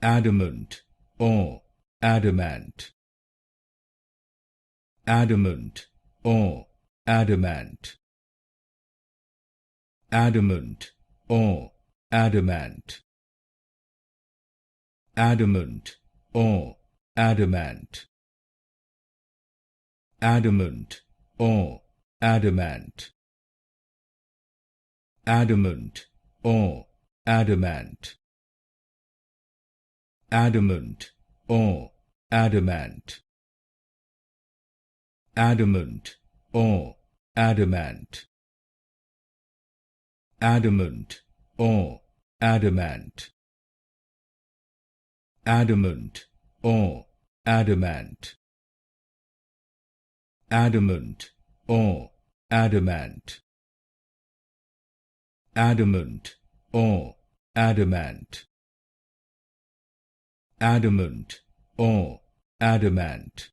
adamant or adamant, adamant or adamant, adamant or adamant, adamant or adamant, adamant or adamant, adamant or adamant, adamant or adamant, adamant or adamant, adamant or adamant, adamant or adamant, adamant or adamant, adamant or adamant, adamant or adamant,